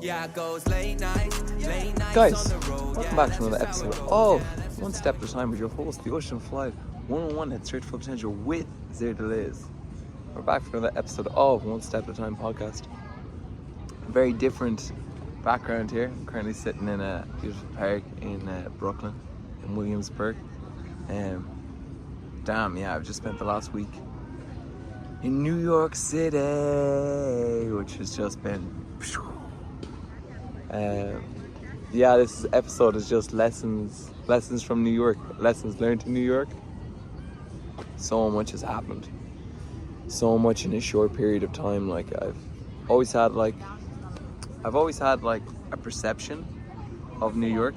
Yeah, it goes late nights Guys, on the road. welcome back to another episode of One Step at a Time with your host, the Ocean Flight 101 at straight to full potential with zero delays. We're back for another episode of One Step at a Time podcast. A very different background here. I'm currently sitting in a beautiful park in Brooklyn, in Williamsburg. I've just spent the last week in New York City, which has just been... this episode is just lessons from New York, lessons learned in New York. So much has happened, so much in a short period of time. Like I've always had a perception of New York,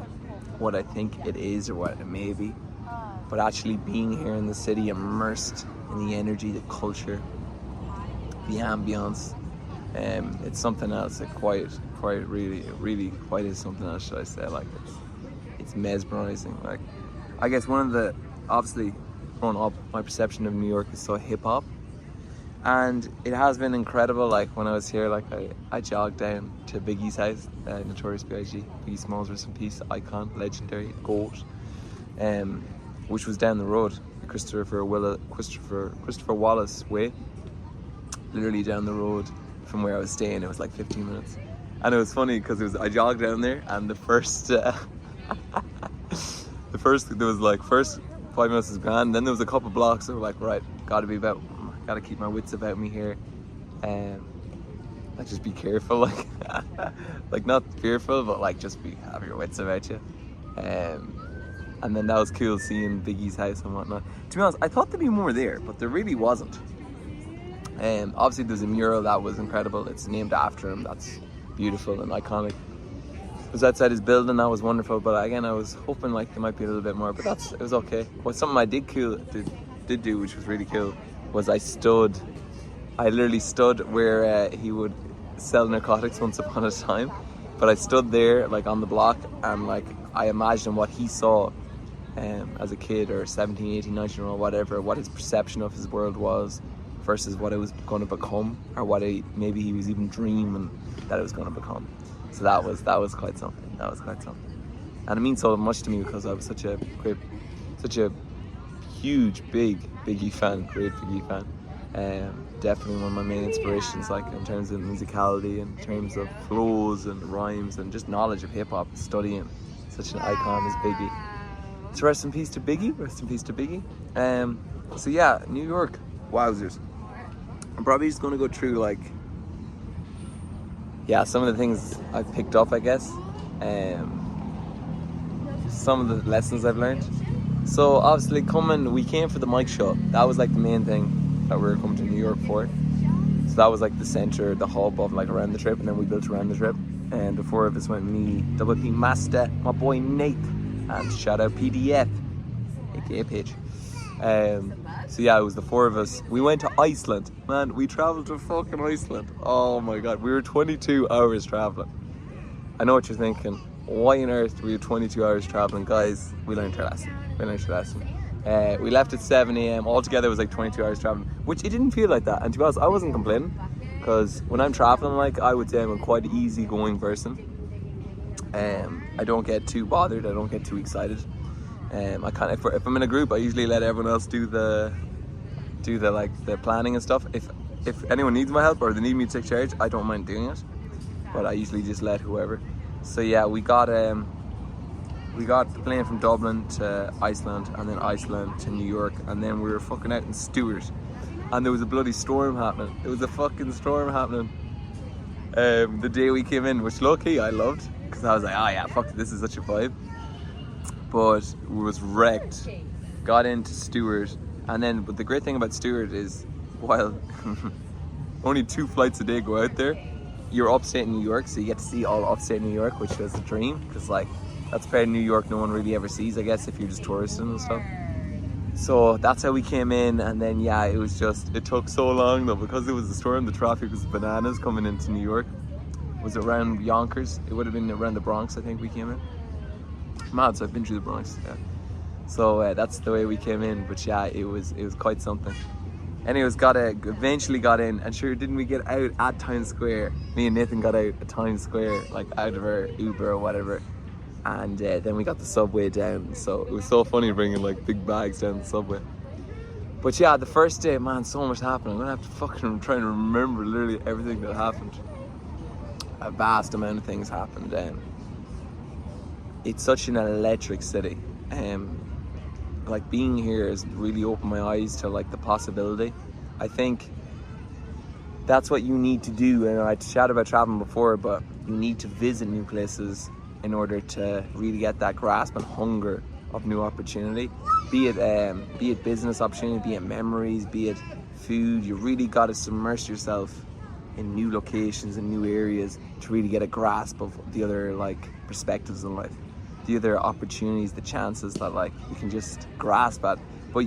what I think it is or what it may be, but actually being here in the city, immersed in the energy, the culture, the ambience, it's something else. It really is something else, should I say. Like it's mesmerizing. Like I guess obviously growing up, my perception of New York is so hip hop, and it has been incredible. Like when I was here, like I jogged down to Biggie's house, Notorious B.I.G., Biggie Smalls, rest in peace, icon, legendary, GOAT, which was down the road, Christopher Wallace Way, literally down the road from where I was staying. It was like 15 minutes. And it was funny because I jogged down there, and the first 5 minutes was grand. Then there was a couple blocks that were like, right, gotta keep my wits about me here. Like just be careful, like like not fearful, but like just have your wits about you. And then that was cool seeing Biggie's house and whatnot. To be honest, I thought there'd be more there, but there really wasn't. Obviously there's a mural that was incredible. It's named after him. That's beautiful and iconic. It was outside his building. That was wonderful. But again, I was hoping like there might be a little bit more. But it was okay. Well, something I did do, which was really cool, was I literally stood where he would sell narcotics once upon a time. But I stood there like on the block, and like I imagined what he saw as a kid, or 17, 18, 19 or whatever, what his perception of his world was versus what it was going to become, or what maybe he was even dreaming that it was going to become. So that was quite something. And it means so much to me because I was such a huge, big Biggie fan, great Biggie fan. Definitely one of my main inspirations, like in terms of musicality, in terms of flows and rhymes and just knowledge of hip hop, studying such an icon as Biggie. So rest in peace to Biggie. So yeah, New York, wowzers. I'm probably just going to go through some of the things I've picked up, I guess. Some of the lessons I've learned. So obviously we came for the mic show. That was like the main thing that we were coming to New York for. So that was like the center, the hub of like around the trip, and then we built around the trip. And the four of us went, me, Double P Master, my boy Nate, and shout out PDF, aka Pitch. So yeah, it was the four of us. We went to Iceland. Man, we traveled to fucking Iceland. Oh my god, we were 22 hours traveling. I know what you're thinking. Why on earth were you 22 hours traveling? Guys, we learned our lesson. We left at 7 a.m. Altogether it was like 22 hours traveling, which it didn't feel like that. And to be honest, I wasn't complaining, because when I'm traveling, like, I would say I'm a quite easygoing person. I don't get too bothered. I don't get too excited. I kind of, if I'm in a group, I usually let everyone else do the planning and stuff. If anyone needs my help or they need me to take charge, I don't mind doing it, but I usually just let whoever. So yeah, we got the plane from Dublin to Iceland, and then Iceland to New York, and then we were fucking out in Stewart, and there was a bloody storm happening. There was a fucking storm happening the day we came in, which low-key I loved, because I was like, oh yeah, fuck it, this is such a vibe. But it was wrecked. Got into Stewart, but the great thing about Stewart is, while only 2 flights a day go out there, you're upstate New York, so you get to see all upstate New York, which is a dream, because like that's part of New York no one really ever sees, I guess, if you're just touristing and stuff. So that's how we came in, and then yeah, it took so long though, because it was a storm. The traffic was bananas coming into New York. Was it around Yonkers? It would have been around the Bronx, I think we came in. Mad, so I've been through the Bronx, yeah. So that's the way we came in, but yeah, it was quite something. Anyways, eventually got in, and sure, didn't we get out at Times Square? Me and Nathan got out at Times Square, like out of our Uber or whatever, and then we got the subway down. So it was so funny bringing like big bags down the subway. But yeah, the first day, man, so much happened. I'm gonna have to fucking try and remember literally everything that happened. A vast amount of things happened. It's such an electric city. Like being here has really opened my eyes to like the possibility. I think that's what you need to do. And I chatted about traveling before, but you need to visit new places in order to really get that grasp and hunger of new opportunity. Be it business opportunity, be it memories, be it food. You really got to submerge yourself in new locations and new areas to really get a grasp of the other like perspectives in life. The other opportunities, the chances that like you can just grasp at, but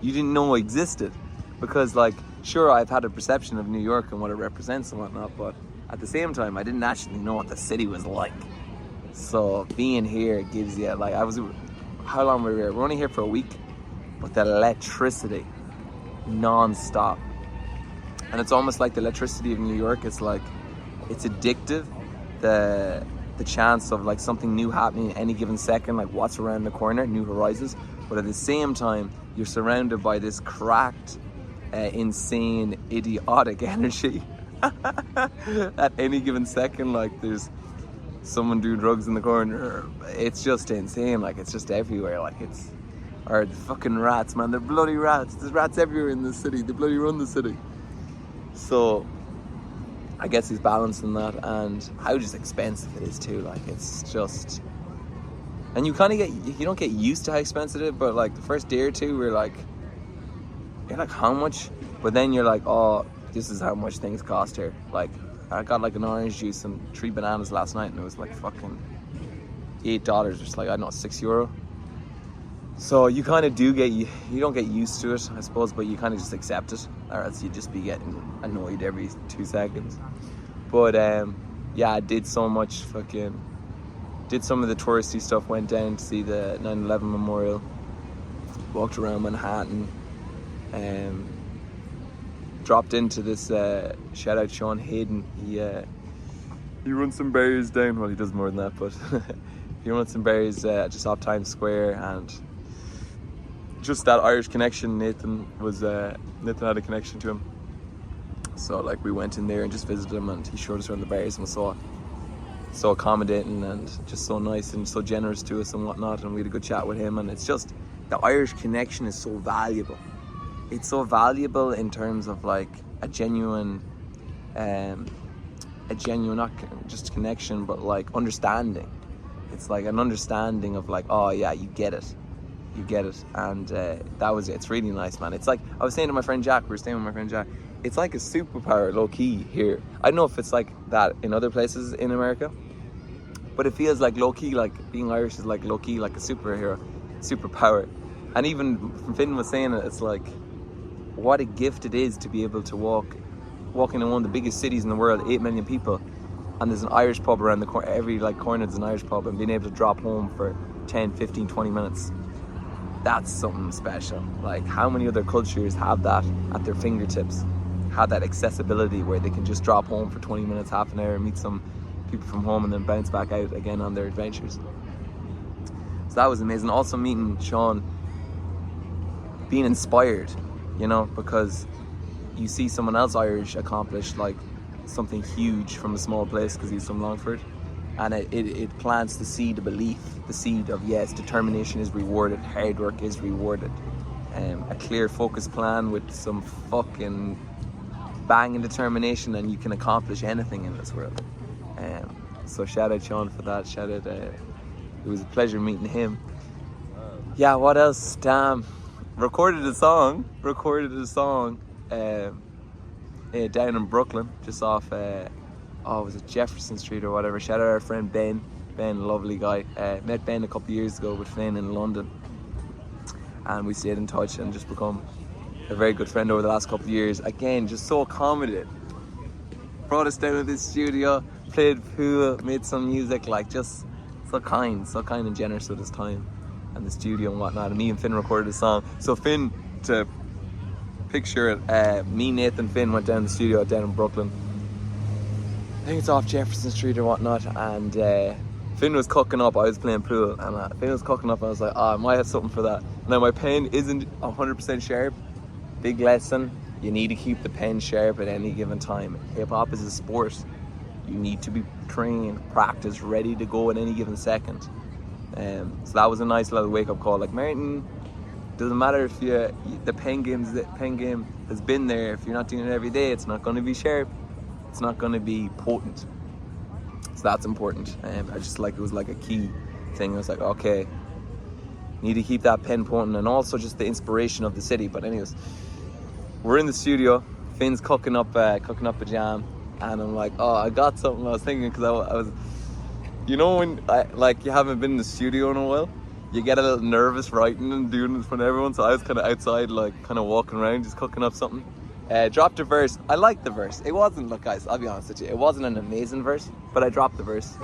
you didn't know existed. Because like, sure, I've had a perception of New York and what it represents and whatnot, but at the same time, I didn't actually know what the city was like. So being here gives you like, how long were we here? We're only here for a week, but the electricity, non-stop. And it's almost like the electricity of New York. It's like, it's addictive. The chance of like something new happening at any given second, like what's around the corner, new horizons. But at the same time, you're surrounded by this cracked, insane, idiotic energy. At any given second, like there's someone doing drugs in the corner. It's just insane. Like it's just everywhere. Like or the fucking rats, man. They're bloody rats. There's rats everywhere in the city. They bloody run the city. So I guess he's balancing that, and how just expensive it is too. Like it's just, and you kind of you don't get used to how expensive it is, but like the first day or two you're like how much? But then you're like, oh, this is how much things cost here. Like I got like an orange juice and 3 bananas last night, and it was like fucking $8, just like, I don't know, €6. So you kind of you don't get used to it, I suppose, but you kind of just accept it, or else you'd just be getting annoyed every 2 seconds. But yeah, I did so much did some of the touristy stuff, went down to see the 9/11 memorial, walked around Manhattan, dropped into this, shout out Sean Hayden, he runs some bars down, well he does more than that, but he runs some bars just off Times Square, and just that Irish connection. Nathan had a connection to him, so like we went in there and just visited him, and he showed us around the bars and was so accommodating and just so nice and so generous to us and whatnot, and we had a good chat with him. And it's just, the Irish connection is so valuable. It's so valuable in terms of like a genuine not just connection, but like understanding. It's like an understanding of like, oh yeah, you get it, and that was it. It's really nice, man. It's like, I was saying to my friend Jack, we were staying with my friend Jack, it's like a superpower low key here. I don't know if it's like that in other places in America, but it feels like low key, like being Irish is like low key, like a superpower. And even Finn was saying it, it's like, what a gift it is to be able to walk in one of the biggest cities in the world, 8 million people, and there's an Irish pub around the corner. Every like corner there's an Irish pub, and being able to drop home for 10, 15, 20 minutes. That's something special. Like, how many other cultures have that at their fingertips? Have that accessibility where they can just drop home for 20 minutes, half an hour, meet some people from home, and then bounce back out again on their adventures. So that was amazing. Also meeting Sean, being inspired, you know, because you see someone else Irish accomplish like something huge from a small place, because he's from Longford, and it plants the seed of belief, the seed of, yes, determination is rewarded, hard work is rewarded, a clear focused plan with some fucking banging determination, and you can accomplish anything in this world. So shout out Sean for that. It was a pleasure meeting him. Yeah, what else? Damn, recorded a song down in Brooklyn, just off was it Jefferson Street or whatever. Shout out our friend Ben, lovely guy. Met Ben a couple of years ago with Finn in London, and we stayed in touch and just become a very good friend over the last couple of years. Again, just so accommodating. Brought us down to this studio, played pool, made some music, like just so kind and generous with his time and the studio and whatnot. And me and Finn recorded a song. So Finn, to picture it. Me, Nathan, Finn went down to the studio down in Brooklyn. I think it's off Jefferson Street or whatnot, and Finn was cooking up. I was playing pool, and Finn was cooking up, and I was like, I might have something for that. Now my pen isn't 100% sharp. Big lesson, you need to keep the pen sharp at any given time. Hip-hop is a sport. You need to be trained, practiced, ready to go at any given second. So that was a nice little wake-up call. Like, Martin, doesn't matter if the pen game has been there. If you're not doing it every day, it's not going to be sharp. It's not going to be potent. So that's important. I just like, it was like a key thing. I was like, okay, need to keep that pen potent, and also just the inspiration of the city. But anyways, we're in the studio. Finn's cooking up a jam, and I'm like, oh, I got something. I was thinking, because I was, you know, when you haven't been in the studio in a while, you get a little nervous writing and doing it in front of everyone. So I was kind of outside, like kind of walking around, just cooking up something. Dropped a verse. I liked the verse. It wasn't, look guys, I'll be honest with you, it wasn't an amazing verse, but I dropped the verse.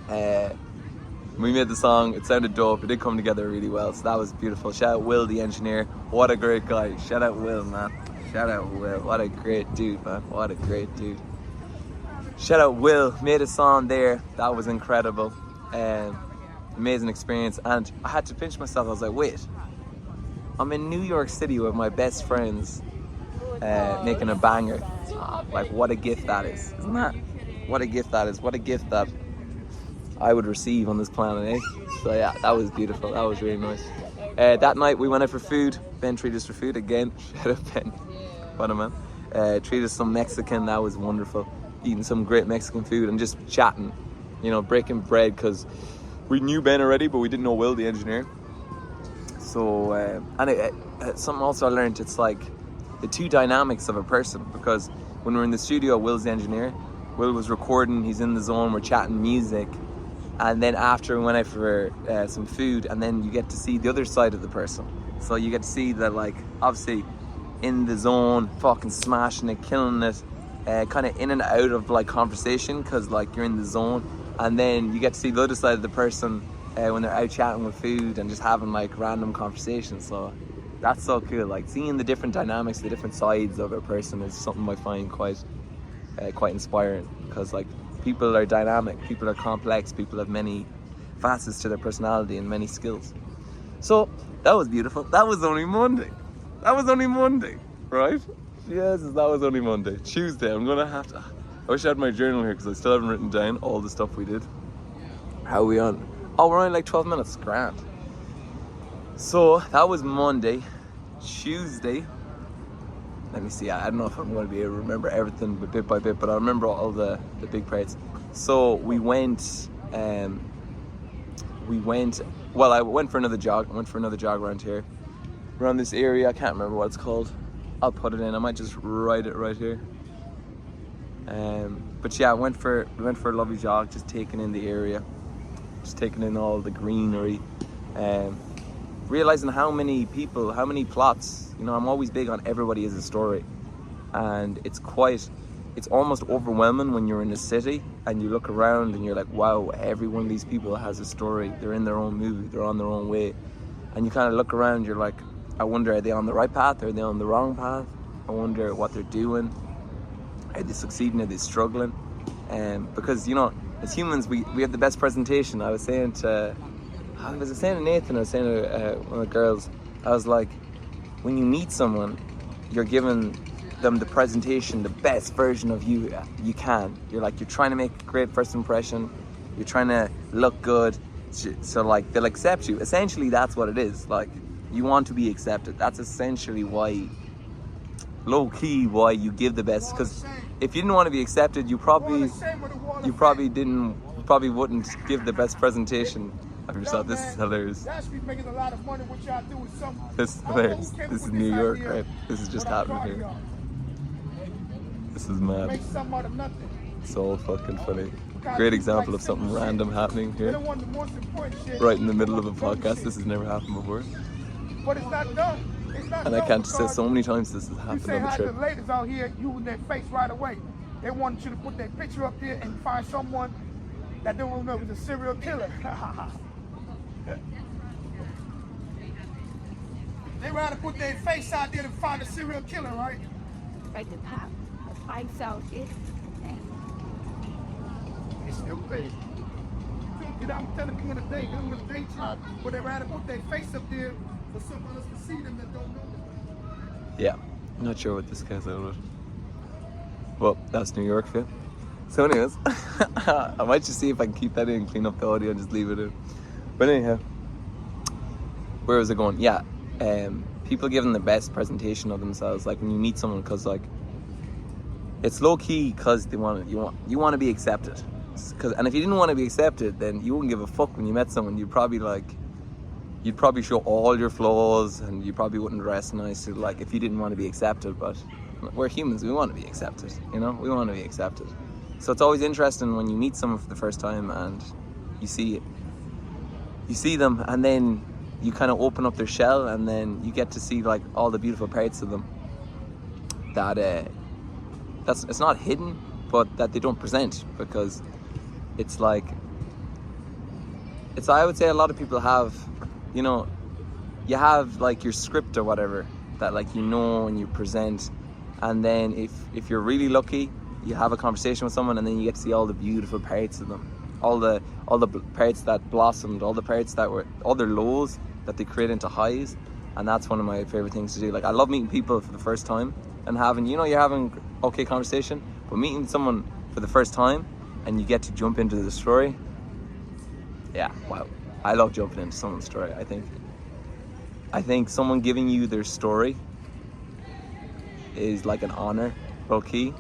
We made the song, it sounded dope, it did come together really well, so that was beautiful. Shout out Will, the engineer, what a great guy. Shout out Will, man. Shout out Will, what a great dude, man. What a great dude. Shout out Will, made a song there, that was incredible. Amazing experience, and I had to pinch myself. I was like, wait, I'm in New York City with my best friends, making a banger. Like, what a gift that is, isn't that? What a gift that is. What a gift that I would receive on this planet, eh? So yeah, that was beautiful. That was really nice. That night we went out for food. Ben treated us for food again. Shout out Ben. What a man. Treated us some Mexican. That was wonderful. Eating some great Mexican food and just chatting, you know, breaking bread, because we knew Ben already, but we didn't know Will, the engineer. So, something also I learned, it's like the two dynamics of a person, because when we're in the studio, Will's the engineer. Will was recording, he's in the zone, we're chatting music. And then after we went out for some food, and then you get to see the other side of the person. So you get to see that, like, obviously in the zone, fucking smashing it, killing it, kind of in and out of like conversation, because like you're in the zone. And then you get to see the other side of the person when they're out chatting with food and just having like random conversations. So that's so cool. Like, seeing the different dynamics, the different sides of a person is something I find quite inspiring, because like people are dynamic, people are complex, people have many facets to their personality and many skills. So that was beautiful. That was only Monday. Right? Yes, that was only Monday. Tuesday, I'm gonna have to, I wish I had my journal here, because I still haven't written down all the stuff we did. How are we on? Oh, we're only like 12 minutes, grand. So that was Monday. Tuesday, let me see, I don't know if I'm going to be able to remember everything bit by bit, but I remember all the big parts. So I went for another jog. I went for another jog around here, around this area. I can't remember what it's called. I'll put it in. I might just write it right here. But yeah, I went for a lovely jog, just taking in the area, just taking in all the greenery, realizing how many people, how many plots. You know, I'm always big on everybody has a story, and it's almost overwhelming when you're in a city and you look around and you're like, wow, every one of these people has a story. They're in their own movie, they're on their own way, and you kind of look around, you're like, I wonder, are they on the right path? Are they on the wrong path? I wonder what they're doing. Are they succeeding? Are they struggling? Because, you know, as humans, we have the best presentation. I was saying to Nathan, I was saying to one of the girls, I was like, when you meet someone, you're giving them the presentation, the best version of you can. You're trying to make a great first impression. You're trying to look good. So like, they'll accept you. Essentially, that's what it is. Like, you want to be accepted. That's essentially why, low key, why you give the best. Because if you didn't want to be accepted, you probably wouldn't give the best presentation of yourself. This is hilarious. This is hilarious. This is New York, right? This is just happening here. This is mad. So fucking funny. Great example of something random happening here, right in the middle of a podcast. This has never happened before. But it's not done. And I can't say so many times this has happened on the trip. The ladies out here using their face right away. They want you to put their picture up there and find someone that they don't know is a serial killer. They rather put their face out there to find a serial killer, right? Like the top, the pipes out there. It's still crazy. You know, I'm telling you in the day, them was daytime, but they rather put their face up there for someone else to see them that don't know them. Yeah, not sure what this guy's out with. Well, that's New York for you. So anyways, I might just see if I can keep that in, clean up the audio and just leave it in. But anyhow, where was I going? Yeah, people giving the best presentation of themselves, like when you meet someone, because like it's low key because you want to be accepted. And if you didn't want to be accepted, then you wouldn't give a fuck when you met someone. You'd probably show all your flaws, and you probably wouldn't dress nice, like if you didn't want to be accepted. But we're humans, we want to be accepted, you know, we want to be accepted. So it's always interesting when you meet someone for the first time and you see them, and then you kind of open up their shell, and then you get to see like all the beautiful parts of them that it's not hidden, but that they don't present, because it's like, I would say a lot of people have, you know, you have like your script or whatever that like, you know, and you present, and then if you're really lucky, you have a conversation with someone, and then you get to see all the beautiful parts of them, all the parts that blossomed, all the parts that were all their lows that they create into highs. And that's one of my favorite things to do. Like, I love meeting people for the first time and having, you know, you're having okay conversation, but meeting someone for the first time and you get to jump into the story. Yeah, wow. I love jumping into someone's story. I think someone giving you their story is like an honor, low key.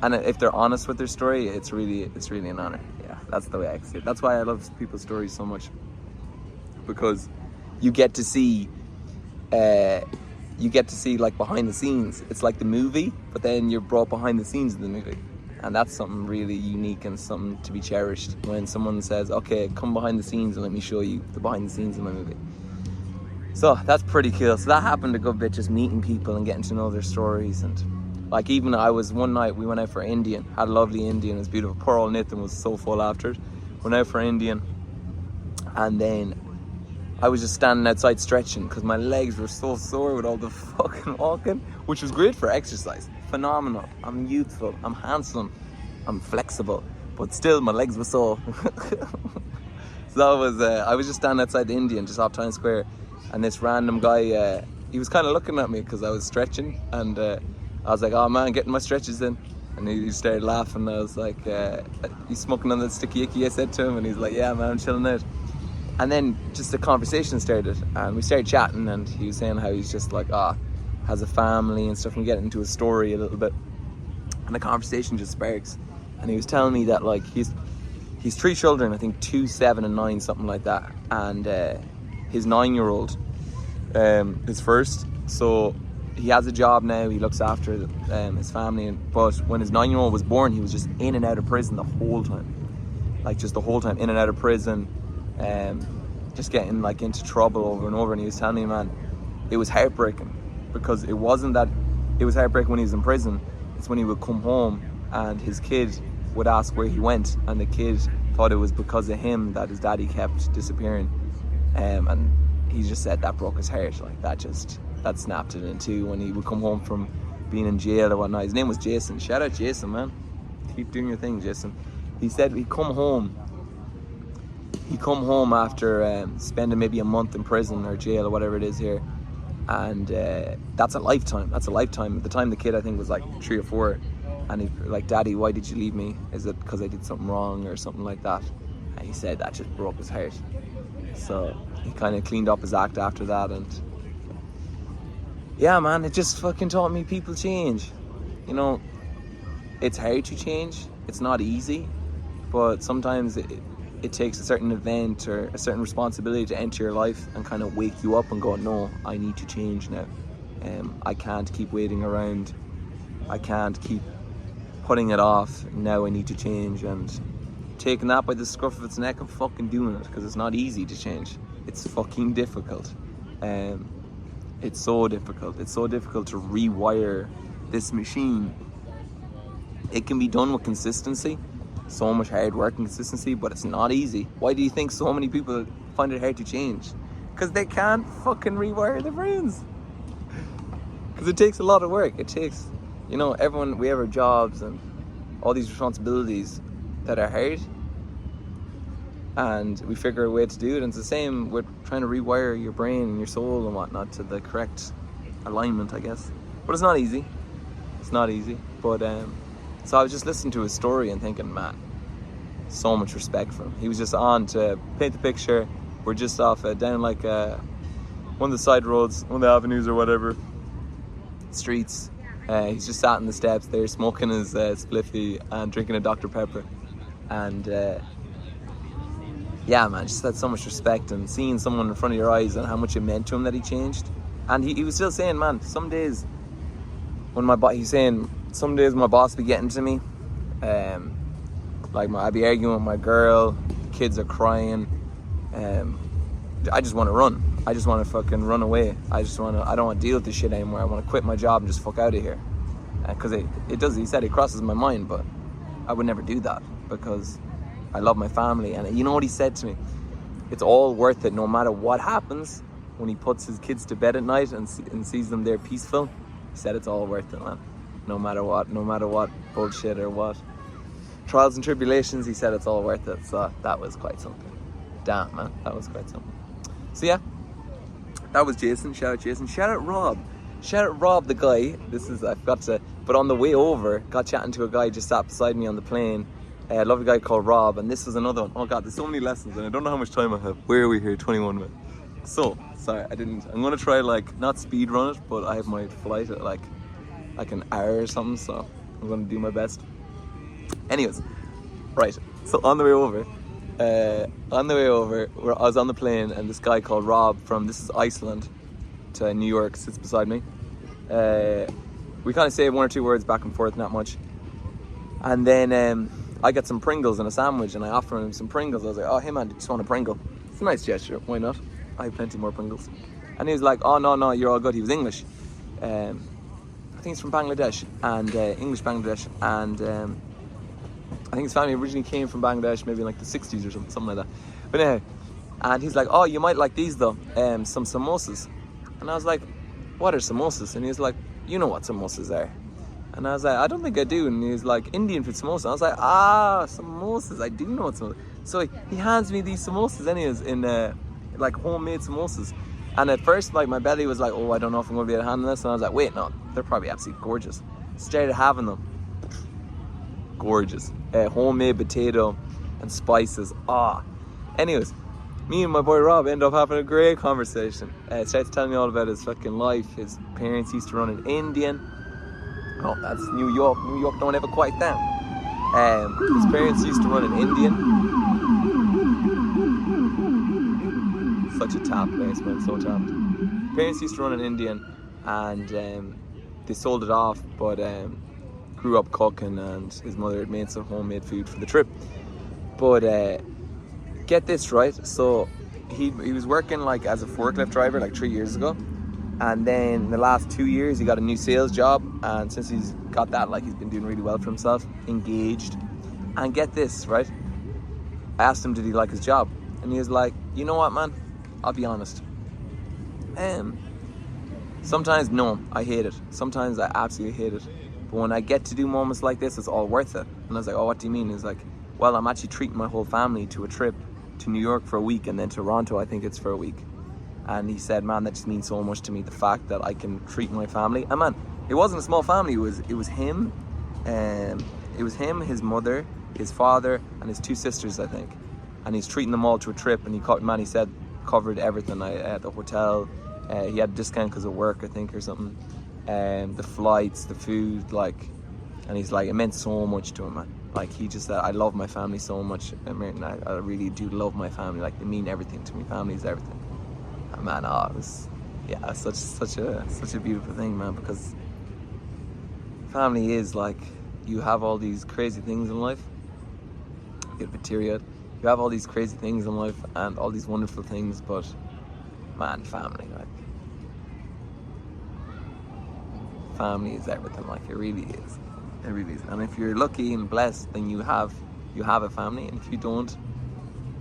And if they're honest with their story, it's really an honor. Yeah, that's the way I see it. That's why I love people's stories so much, because you get to see like behind the scenes. It's like the movie, but then you're brought behind the scenes of the movie, and that's something really unique and something to be cherished. When someone says, "Okay, come behind the scenes and let me show you the behind the scenes of my movie." So that's pretty cool. So that happened a good bit, just meeting people and getting to know their stories. And like, even one night we went out for Indian, had a lovely Indian, it was beautiful. Poor old Nathan was so full after it. Went out for Indian, and then I was just standing outside stretching because my legs were so sore with all the fucking walking, which was great for exercise. Phenomenal. I'm youthful, I'm handsome, I'm flexible, but still my legs were sore. So that was, I was just standing outside the Indian, just off Times Square, and this random guy, he was kind of looking at me because I was stretching, and I was like, "Oh man, getting my stretches in." And he started laughing. I was like, "You smoking on the sticky icky?" I said to him, and he's like, "Yeah man, I'm chilling out." And then just a conversation started, and we started chatting, and he was saying how he's just like, has a family and stuff, and we get into a story a little bit, and the conversation just sparks. And he was telling me that like he's 3 children, I think 2, 7 and 9, something like that, and his 9-year-old is first, so he has a job now, he looks after his family, but when his 9-year-old was born, he was just in and out of prison the whole time, like just the whole time, in and out of prison, just getting like into trouble over and over. And he was telling me, man, it was heartbreaking, because it wasn't that it was heartbreaking when he was in prison, it's when he would come home and his kid would ask where he went, and the kid thought it was because of him that his daddy kept disappearing, and he just said that broke his heart. Like that snapped it in two when he would come home from being in jail or whatnot. His name was Jason. Shout out Jason, man, keep doing your thing, Jason. He said he'd come home after spending maybe a month in prison or jail or whatever it is here, and that's a lifetime. At the time the kid, I think, was like 3 or 4, and he's like, "Daddy, why did you leave me? Is it because I did something wrong or something like that?" And he said that just broke his heart. So he kind of cleaned up his act after that, and yeah, man, it just fucking taught me people change. You know, it's hard to change, it's not easy, but sometimes it takes a certain event or a certain responsibility to enter your life and kind of wake you up and go, "No, I need to change now. I can't keep waiting around. I can't keep putting it off. Now I need to change." And taking that by the scruff of its neck and fucking doing it, because it's not easy to change. It's fucking difficult. It's so difficult. It's so difficult to rewire this machine. It can be done with consistency, so much hard work and consistency, but it's not easy. Why do you think so many people find it hard to change? Because they can't fucking rewire their brains. Because it takes a lot of work. It takes, you know, everyone, we have our jobs and all these responsibilities that are hard. And we figure a way to do it. And it's the same with trying to rewire your brain and your soul and whatnot to the correct alignment, I guess. But it's not easy. It's not easy. But, so I was just listening to his story and thinking, man, so much respect for him. He was just on to paint the picture. We're just off down like one of the side roads, one of the avenues or whatever, streets. He's just sat on the steps there smoking his spliffy and drinking a Dr. Pepper. And yeah, man, just had so much respect, and seeing someone in front of your eyes and how much it meant to him that he changed. And he was still saying, man, some days when some days my boss be getting to me, like I'd be arguing with my girl, the kids are crying, I just want to run. I just want to fucking run away. I don't want to deal with this shit anymore. I want to quit my job and just fuck out of here. Because it does, he said it crosses my mind, but I would never do that because I love my family. And you know what he said to me? It's all worth it no matter what happens. When he puts his kids to bed at night and sees them there peaceful, he said it's all worth it, man. No matter what bullshit or what trials and tribulations, he said it's all worth it. So that was quite something. Damn, man, that was quite something. So yeah, that was Jason. Shout out Jason. Shout out Rob. Shout out Rob, the guy. But on the way over, got chatting to a guy just sat beside me on the plane. I love a guy called Rob, and this was another one. Oh God, there's so many lessons, and I don't know how much time I have. Where are we here? 21 minutes. So, sorry, I'm gonna try not speed run it, but I have my flight at like an hour or something, so I'm gonna do my best. Anyways, right, so on the way over, I was on the plane, and this guy called Rob this is Iceland to New York sits beside me. We kind of say one or two words back and forth, not much. And then I got some Pringles and a sandwich, and I offered him some Pringles. I was like, oh, hey man, do you just want a Pringle? It's a nice gesture, why not? I have plenty more Pringles. And he was like, oh, no, you're all good. He was English. I think he's from Bangladesh, and English Bangladesh. And I think his family originally came from Bangladesh, maybe in like the 60s or something like that. But anyway, and he's like, oh, you might like these though, some samosas. And I was like, what are samosas? And he was like, you know what samosas are. And I was like, I don't think I do. And he was like, Indian food samosa. I was like, samosas, I do know what samosas. So he hands me these samosas anyways in like homemade samosas. And at first, like, my belly was like, oh, I don't know if I'm going to be able to handle this. And I was like, wait, no, they're probably absolutely gorgeous. Started having them. Gorgeous. Homemade potato and spices. Anyways, me and my boy Rob ended up having a great conversation. Starts telling me all about his fucking life. His parents used to run an Indian. Oh, that's New York. New York don't ever quiet down. His parents used to run an Indian. Such a tap place, man, so tapped. Parents used to run an Indian, and they sold it off, but grew up cooking, and his mother had made some homemade food for the trip. But get this, right? So he was working like as a forklift driver like 3 years ago, and then in the last 2 years he got a new sales job, and since he's got that, like, he's been doing really well for himself, engaged. And get this, right? I asked him, did he like his job? And he was like, you know what, man? I'll be honest. Sometimes, no, I hate it. Sometimes I absolutely hate it. But when I get to do moments like this, it's all worth it. And I was like, oh, what do you mean? He's like, well, I'm actually treating my whole family to a trip to New York for a week, and then Toronto, I think it's for a week. And he said, man, that just means so much to me, the fact that I can treat my family. And man, it wasn't a small family. It was him, his mother, his father, and his 2 sisters, I think. And he's treating them all to a trip, and he said, covered everything at the hotel. He had a discount because of work, I think, or something. The flights, the food, like, and he's like, it meant so much to him, man. Like, he just said, I love my family so much. I really do love my family. Like, they mean everything to me. Family is everything. And man, it was such a beautiful thing, man, because family is like, you have all these crazy things in life. Get a bit teary-eyed. You have all these crazy things in life and all these wonderful things, but man, family, like, family is everything. Like, it really is. It really is. And if you're lucky and blessed, then you have a family, and if you don't,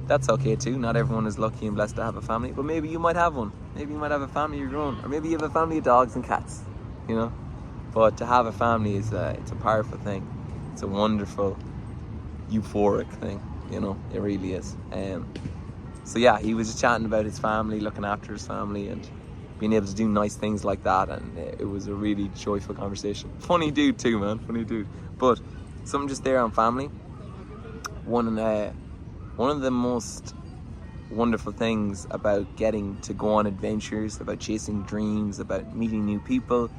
that's okay too. Not everyone is lucky and blessed to have a family, but maybe you might have one. Maybe you might have a family of your own, or maybe you have a family of dogs and cats, you know. But to have a family is it's a powerful thing. It's a wonderful, euphoric thing, you know. It really is. So yeah, he was just chatting about his family, looking after his family, and being able to do nice things like that, and it was a really joyful conversation. Funny dude too, man, funny dude. But something just there on family. One of the most wonderful things about getting to go on adventures, about chasing dreams, about meeting new people,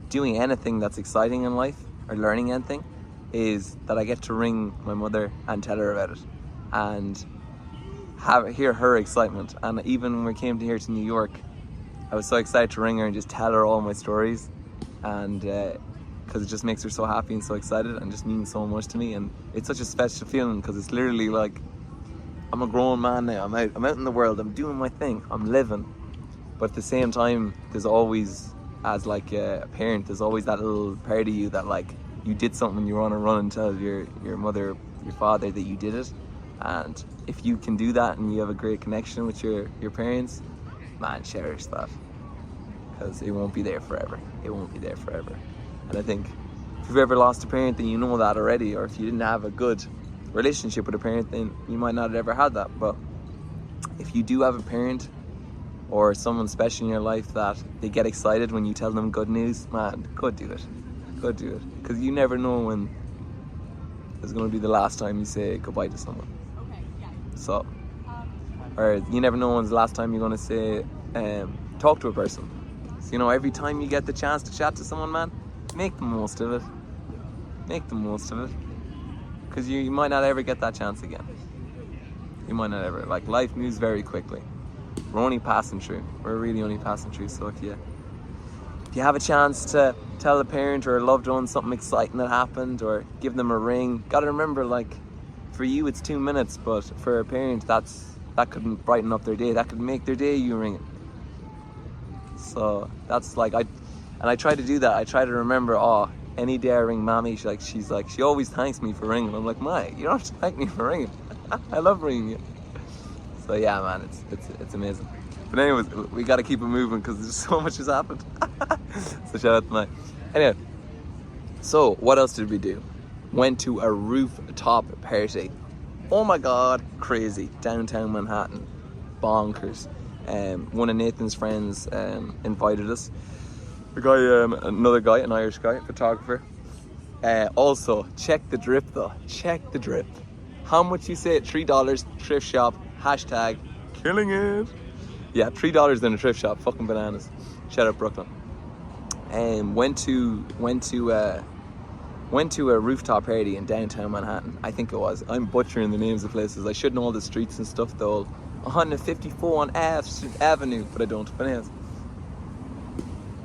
doing anything that's exciting in life, or learning anything, is that I get to ring my mother and tell her about it, and hear her excitement. And even when we came here to New York, I was so excited to ring her and just tell her all my stories, and because it just makes her so happy and so excited, and just means so much to me. And it's such a special feeling, because it's literally like I'm a grown man now. I'm out in the world. I'm doing my thing. I'm living. But at the same time, there's always, as like a parent, there's always that little part of you that like you did something and you were on a run and tell your mother, your father that you did it. And if you can do that and you have a great connection with your parents, man, cherish that, because it won't be there forever. It won't be there forever. And I think if you've ever lost a parent, then you know that already. Or if you didn't have a good relationship with a parent, then you might not have ever had that. But if you do have a parent or someone special in your life that they get excited when you tell them good news, man, go do it. Go do it. Because you never know when it's going to be the last time you say goodbye to someone. So, or you never know when's the last time you're going to say, talk to a person. So, you know, every time you get the chance to chat to someone, man, make the most of it. Make the most of it. Because you might not ever get that chance again. You might not ever. Like, life moves very quickly. We're only passing through. We're really only passing through. So if you have a chance to tell a parent or a loved one something exciting that happened, or give them a ring, gotta remember, like, for you it's 2 minutes, but for a parent that could brighten up their day. That could make their day, you ring it. So that's like, I try to do that. I try to remember, any day I ring mommy, she always thanks me for ringing. I'm like, Ma, you don't have to thank me for ringing. I love ringing you. So yeah, man, it's amazing. But anyways, we gotta keep it moving because there's so much has happened. So shout out to Mike. Anyway, so what else did we do? Went to a rooftop party. Oh my God, crazy. Downtown Manhattan. Bonkers. One of Nathan's friends invited us. Another guy, an Irish guy, photographer. Also, check the drip though. Check the drip. How much you say? $3, thrift shop, hashtag killing it. Yeah, $3 in a thrift shop, fucking bananas. Shout out Brooklyn. Went to a rooftop party in downtown Manhattan. I think it was. I'm butchering the names of places. I should know all the streets and stuff though. 154 on Avenue, but I don't. But anyways,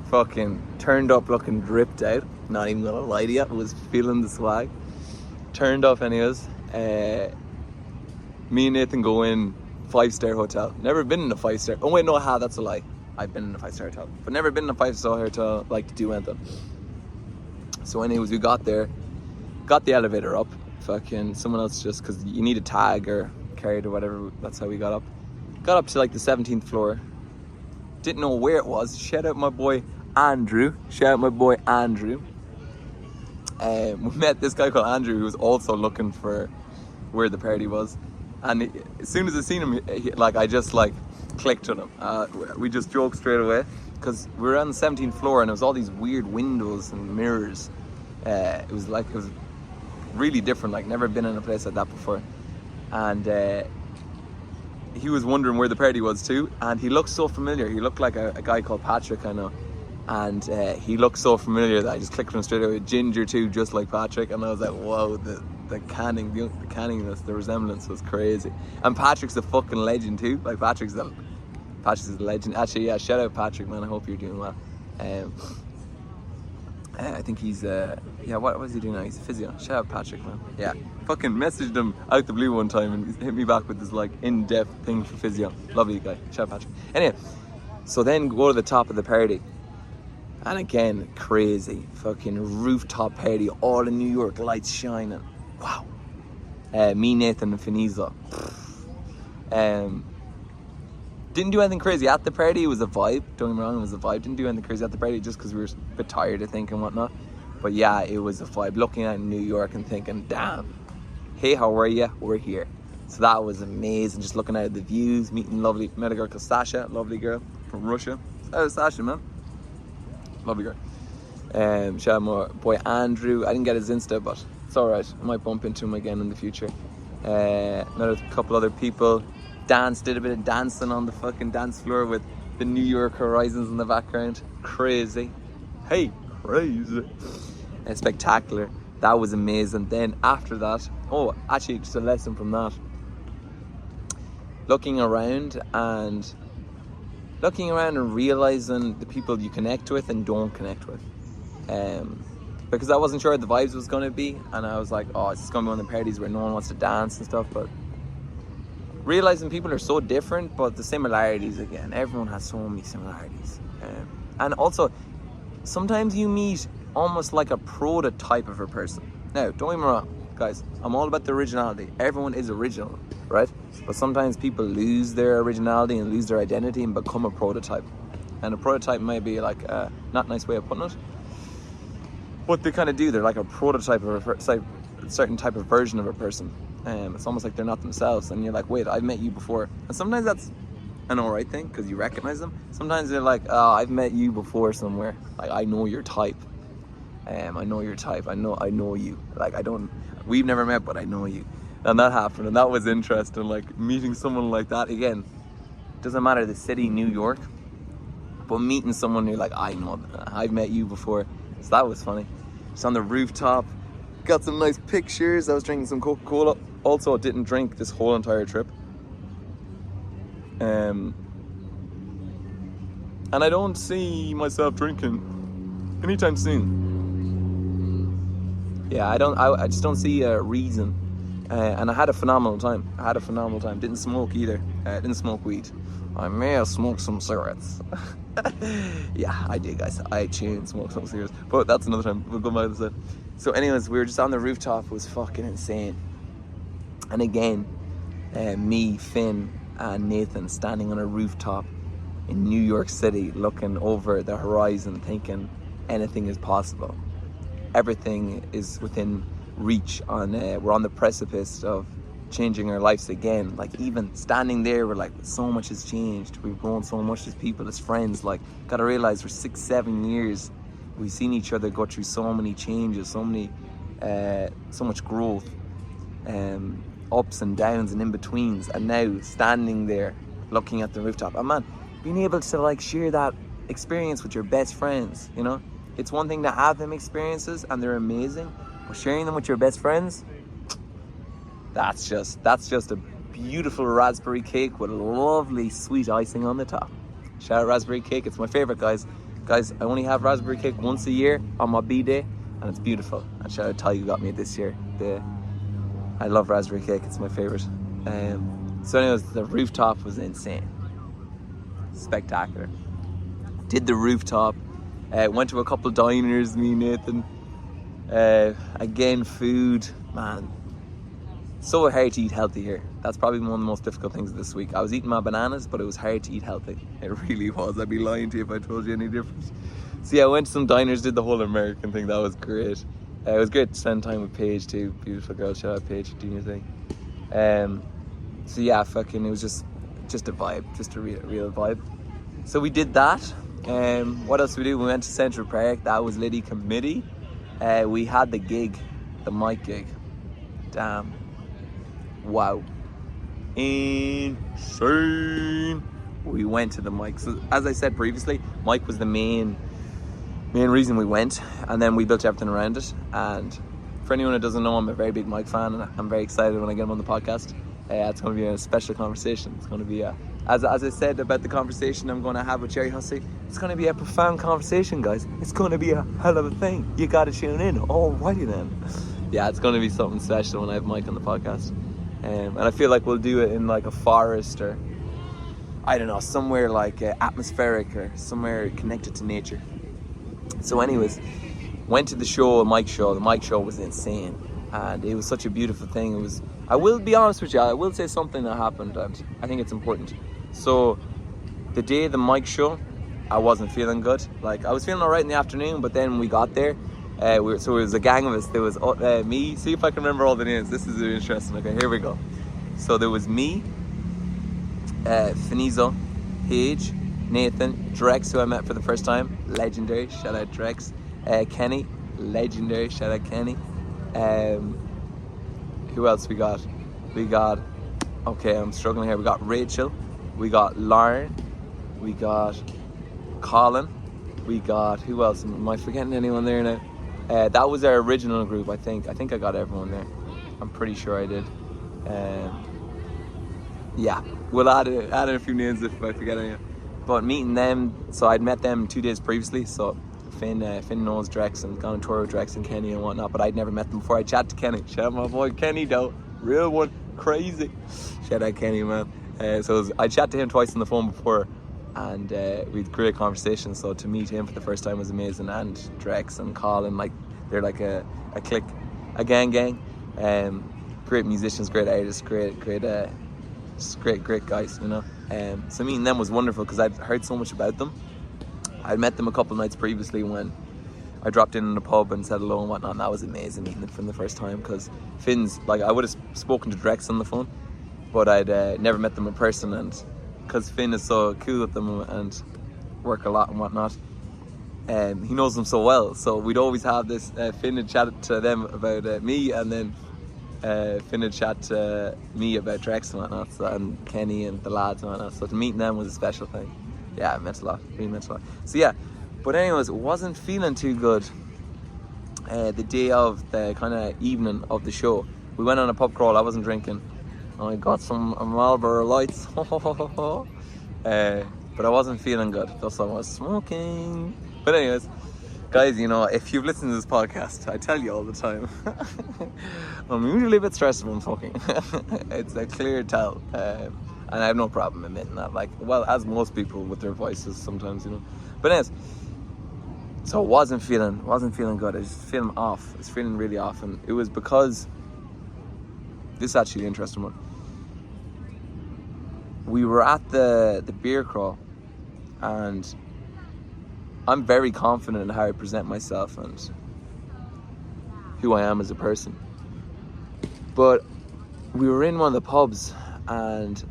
fucking turned up looking dripped out. Not even gonna lie to you, I was feeling the swag. Turned up anyways. Me and Nathan go in 5-star hotel. Never been in a 5-star. Oh wait, no, that's a lie. I've been in a 5-star hotel, but never been in a 5-star hotel like to do anything. So anyways, we got there, got the elevator up. Fucking someone else, just because you need a tag or carried or whatever. That's how we got up. Got up to like the 17th floor. Didn't know where it was. Shout out my boy Andrew. We met this guy called Andrew who was also looking for where the party was. And as soon as I seen him, I just clicked with him. We just joked straight away because we were on the 17th floor and it was all these weird windows and mirrors. It was really different. Never been in a place like that before. And he was wondering where the party was too. And he looked so familiar. He looked like a guy called Patrick, I know. And he looked so familiar that I just clicked on him straight away. Ginger too, just like Patrick. And I was like, whoa, the canningness, the resemblance was crazy. And Patrick's a fucking legend too. Patrick's a legend. Actually, yeah, shout out Patrick, man. I hope you're doing well. I think he's what was he doing now? He's a physio. Shout out Patrick, man. Yeah, fucking messaged him out the blue one time and he hit me back with this in-depth thing for physio. Lovely guy. Shout out Patrick. Anyway, so then go to the top of the party. And again, crazy fucking rooftop party, all in New York, lights shining. Wow. Me, Nathan, and Finiza. Didn't do anything crazy at the party. It was a vibe. Don't get me wrong, it was a vibe. Didn't do anything crazy at the party just because we were a bit tired, I think, and whatnot. But yeah, it was a vibe. Looking at New York and thinking, damn, hey, how are you? We're here. So that was amazing. Just looking at the views, met a girl called Sasha, lovely girl from Russia. Shout out Sasha, man. Lovely girl. Shout out my boy Andrew. I didn't get his Insta, but it's alright. I might bump into him again in the future. Another couple other people. Did a bit of dancing on the fucking dance floor with the New York horizons in the background. Crazy. Hey, crazy. Spectacular. That was amazing. Then after that, actually just a lesson from that. Looking around and realizing the people you connect with and don't connect with. Because I wasn't sure what the vibes was going to be, and I was like, it's going to be one of the parties where no one wants to dance and stuff, but realizing people are so different, but the similarities again. Everyone has so many similarities. And also, sometimes you meet almost like a prototype of a person. Now, don't get me wrong, guys. I'm all about the originality. Everyone is original, right? But sometimes people lose their originality and lose their identity and become a prototype. And a prototype may be like a not nice way of putting it, but they kind of do. They're like a prototype of a certain type of version of a person. It's almost like they're not themselves, and you're like, wait, I've met you before. And sometimes that's an alright thing because you recognize them. Sometimes they're like, I've met you before somewhere. Like, I know your type. I know your type. I know you. Like, we've never met, but I know you. And that happened, and that was interesting. Like, meeting someone like that again. Doesn't matter the city, New York, but meeting someone you're like, I know, I've met you before. So that was funny. Just on the rooftop, got some nice pictures. I was drinking some Coca-Cola. Also, didn't drink this whole entire trip. And I don't see myself drinking anytime soon. Yeah, I just don't see a reason. And I had a phenomenal time. Didn't smoke either. Didn't smoke weed. I may have smoked some cigarettes. Yeah, I did, guys. I chain smoked some cigarettes. But that's another time. We'll go back to that. So anyways, we were just on the rooftop. It was fucking insane. And again, me, Finn, and Nathan standing on a rooftop in New York City, looking over the horizon, thinking anything is possible. Everything is within reach. We're on the precipice of changing our lives again. Like, even standing there, we're like, so much has changed. We've grown so much as people, as friends. Like, gotta realize for 6-7 years, we've seen each other go through so many changes, so much growth, ups and downs and in-betweens. And now standing there, looking at the rooftop, and man, being able to like share that experience with your best friends, you know? It's one thing to have them experiences and they're amazing, but sharing them with your best friends, that's just a beautiful raspberry cake with a lovely sweet icing on the top. Shout out raspberry cake, it's my favorite, guys. Guys, I only have raspberry cake once a year on my B-day, and it's beautiful. And shout out Ty, who got me this year. I love raspberry cake, it's my favorite. So anyways, the rooftop was insane. Spectacular. Did the rooftop, went to a couple diners, me and Nathan. Again, food, man. So hard to eat healthy here. That's probably one of the most difficult things this week. I was eating my bananas, but it was hard to eat healthy. It really was. I'd be lying to you if I told you any different. So yeah, I went to some diners, did the whole American thing. That was great. It was great to spend time with Paige too. Beautiful girl. Shout out Paige, doing your thing. So yeah, fucking, it was just a vibe, just a real vibe. So we did that. What else did we do? We went to Central Park. That was Liddy Committee. We had the mic gig. Damn. Wow. Insane. We went to the mic. So as I said previously, Mike was the main reason we went, and then we built everything around it. And for anyone who doesn't know, I'm a very big Mike fan, and I'm very excited when I get him on the podcast. It's going to be a special conversation. It's going to be as I said about the conversation I'm going to have with Jerry Hussey, it's going to be a profound conversation, guys. It's going to be a hell of a thing. You got to tune in. Alrighty then. Yeah, it's going to be something special when I have Mike on the podcast. And I feel like we'll do it in like a forest, or I don't know, somewhere like atmospheric or somewhere connected to nature. So anyways, went to the show, a mic show. The mic show was insane. and it was such a beautiful thing. It was, I will be honest with you, I will say something that happened, and I think it's important. So the day of the mic show, I wasn't feeling good. Like, I was feeling alright in the afternoon, but then we got there, so it was a gang of us. There was me, see if I can remember all the names, this is really interesting. Okay, here we go. So there was me, Finizo, Paige, Nathan, Drex, who I met for the first time, legendary, shout out Drex, Kenny, legendary, shout out Kenny. Who else we got? We got, okay, I'm struggling here. We got Rachel, we got Lauren, we got Colin, we got, who else? Am I forgetting anyone there now? That was our original group, I think. I think I got everyone there. I'm pretty sure I did. Yeah, we'll add in a few names if I forget anyone. But meeting them, so I'd met them 2 days previously, so Finn knows Drex and gone on tour with Drex and Kenny and whatnot, but I'd never met them before. I chatted to Kenny. Shout out my boy Kenny though, real one, crazy. Shout out Kenny, man. I chatted to him twice on the phone before, and we had great conversations. So to meet him for the first time was amazing, and Drex and Colin, like they're like a clique, a gang. Great musicians, great artists, great guys, you know. So meeting them was wonderful because I'd heard so much about them. I'd met them a couple of nights previously when I dropped in the pub and said hello and whatnot, and that was amazing meeting them for the first time, because Finn's, like, I would have spoken to Drex on the phone, but I'd never met them in person, and because Finn is so cool with them and work a lot and whatnot, he knows them so well, so we'd always have this, Finn had chatted to them about me, and then Finn had chat to me about Drex and whatnot, so, and Kenny and the lads and whatnot, so to meet them was a special thing. Yeah, it meant a lot, really meant a lot. So yeah, but anyways, wasn't feeling too good the day of the kind of evening of the show. We went on a pub crawl, I wasn't drinking. I got some Marlboro Lights, but I wasn't feeling good, thus I was smoking. But anyways, guys, you know, if you've listened to this podcast, I tell you all the time, I'm usually a bit stressed when I'm talking. It's a clear tell. And I have no problem admitting that, like, well, as most people with their voices sometimes, you know. But anyways, so I wasn't feeling good. I was feeling off. I was feeling really off, and it was because, this is actually the interesting one. We were at the beer crawl, and I'm very confident in how I present myself and who I am as a person. But we were in one of the pubs, and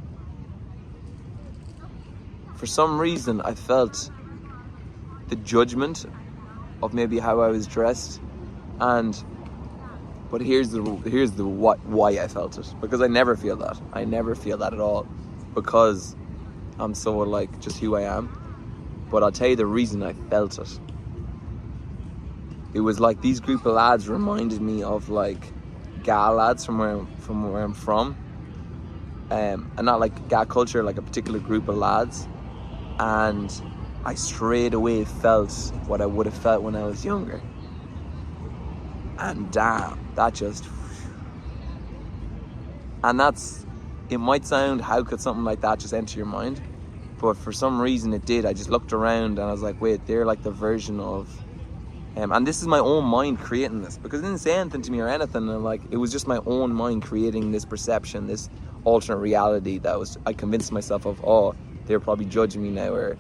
for some reason I felt the judgment of maybe how I was dressed, but here's the why I felt it, because I never feel that at all, because I'm so like just who I am. But I'll tell you the reason I felt it. It was like these group of lads reminded me of like Gal lads from where I'm from, and not like Gal culture, like a particular group of lads. And I straight away felt what I would have felt when I was younger. And damn, it might sound, how could something like that just enter your mind? But for some reason it did. I just looked around and I was like, wait, they're like the version of, and this is my own mind creating this, because it didn't say anything to me or anything, and like, it was just my own mind creating this perception, this alternate reality that I convinced myself of, oh, they're probably judging me now, or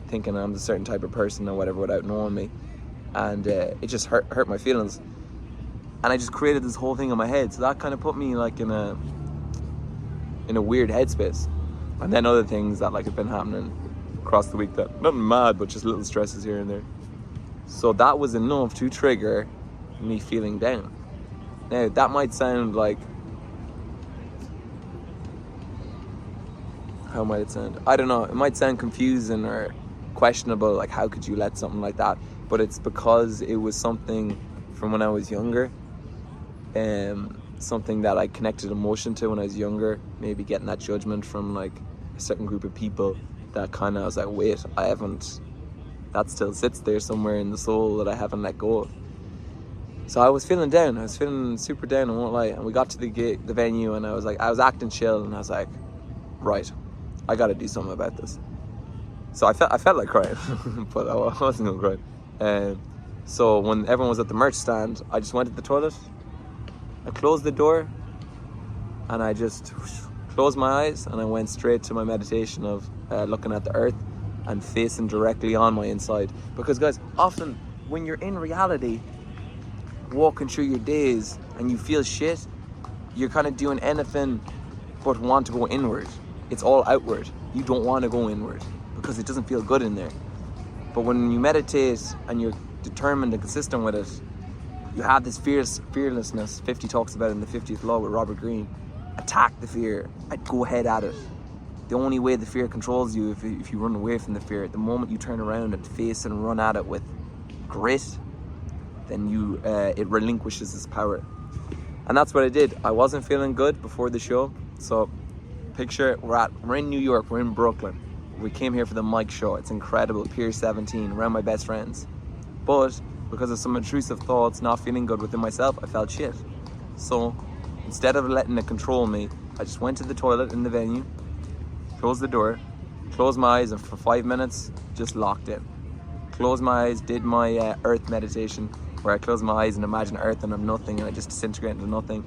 thinking I'm a certain type of person or whatever without knowing me. And it just hurt my feelings. And I just created this whole thing in my head. So that kind of put me like in a weird headspace. And then other things that like have been happening across the week, that nothing mad, but just little stresses here and there. So that was enough to trigger me feeling down. Now that might sound like, how might it sound? I don't know. It might sound confusing or questionable, like how could you let something like that? But it's because it was something from when I was younger, something that I connected emotion to when I was younger. Maybe getting that judgment from like a certain group of people that kind of, I was like, wait, that still sits there somewhere in the soul that I haven't let go of. So I was feeling down. I was feeling super down, I won't lie. And we got to the venue, and I was acting chill, and I was like, right, I got to do something about this. So I felt like crying, but I wasn't gonna cry. So when everyone was at the merch stand, I just went to the toilet, I closed the door and I just closed my eyes and I went straight to my meditation of looking at the earth and facing directly on my inside. Because guys, often when you're in reality, walking through your days and you feel shit, you're kind of doing anything but want to go inward. It's all outward. You don't want to go inward because it doesn't feel good in there. But when you meditate and you're determined and consistent with it, you have this fearlessness. 50 talks about it in the 50th law with Robert Greene. Attack the fear and go ahead at it. The only way the fear controls you if you run away from the fear. The moment you turn around and face and run at it with grit, then it relinquishes its power. And that's what I did. I wasn't feeling good before the show. So picture we're in New York, we're in Brooklyn. We came here for the Mike show. It's incredible. Pier 17, around my best friends. But because of some intrusive thoughts, not feeling good within myself, I felt shit. So instead of letting it control me, I just went to the toilet in the venue, closed the door, closed my eyes, and for 5 minutes, just locked in. Closed my eyes, did my earth meditation, where I close my eyes and imagine earth and I'm nothing, and I just disintegrate into nothing.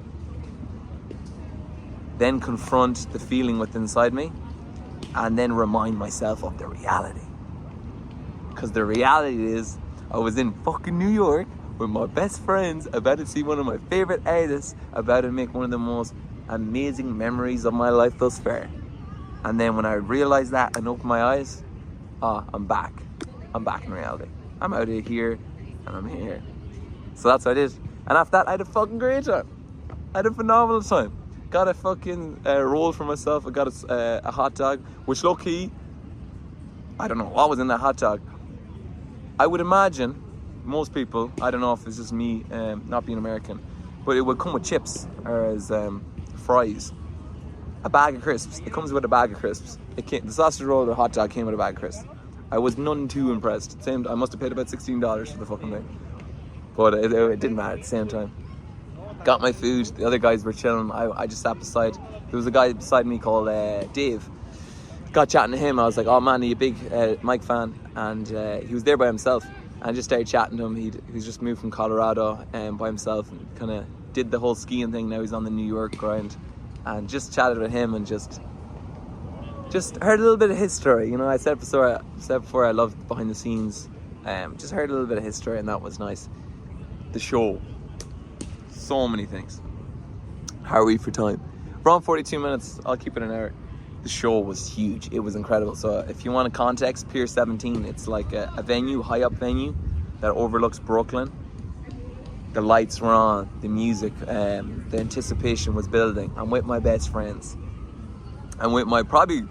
Then confront the feeling within inside me, and then remind myself of the reality. Because the reality is, I was in fucking New York with my best friends, about to see one of my favorite artists, about to make one of the most amazing memories of my life thus far. And then when I realized that and opened my eyes, I'm back. I'm back in reality. I'm out of here and I'm here. So that's what I did. And after that, I had a fucking great time. I had a phenomenal time. Got a fucking roll for myself. I got a hot dog, which low key, I don't know what was in that hot dog. I would imagine most people, I don't know if it's just me not being American, but it would come with chips or as fries. A bag of crisps. It comes with a bag of crisps. The sausage roll or the hot dog came with a bag of crisps. I was none too impressed. I must have paid about $16 for the fucking thing. But it didn't matter at the same time. Got my food. The other guys were chilling. I just sat beside. There was a guy beside me called Dave. Got chatting to him. I was like, oh man, are you a big Mike fan? And he was there by himself. And I just started chatting to him. He's just moved from Colorado by himself and kind of did the whole skiing thing. Now he's on the New York grind. And just chatted with him and just heard a little bit of his story. You know, I said before I love behind the scenes. Just heard a little bit of his story, and that was nice. The show. So many things. How are we for time? We're on 42 minutes. I'll keep it an hour. The show was huge. It was incredible. So if you want a context, Pier 17, it's like a venue, high up venue that overlooks Brooklyn. The lights were on, the music, the anticipation was building. I'm with my best friends. I'm with my probably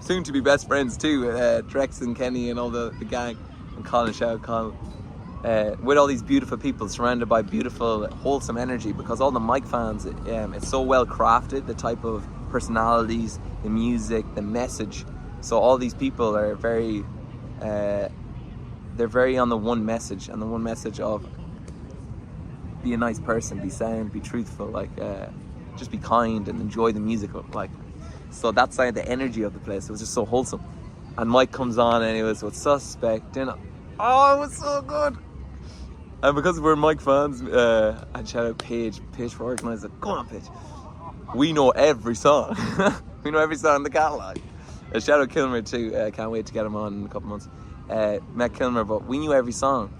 soon to be best friends too, Drex and Kenny and all the gang, and Colin, shout out Colin. With all these beautiful people surrounded by beautiful, wholesome energy, because all the Mike fans, it's so well crafted, the type of personalities, the music, the message. So all these people are they're very on the one message, and the one message of be a nice person, be sound, be truthful, just be kind and enjoy the music, so that's like the energy of the place. It was just so wholesome. And Mike comes on and it was with Suspect, and it was so good. And because we're Mike fans, and shout out Paige for organising it. Go on, Paige. We know every song. We know every song in the catalogue. Shout out Kilmer too. Can't wait to get him on in a couple months. Met Kilmer, but we knew every song.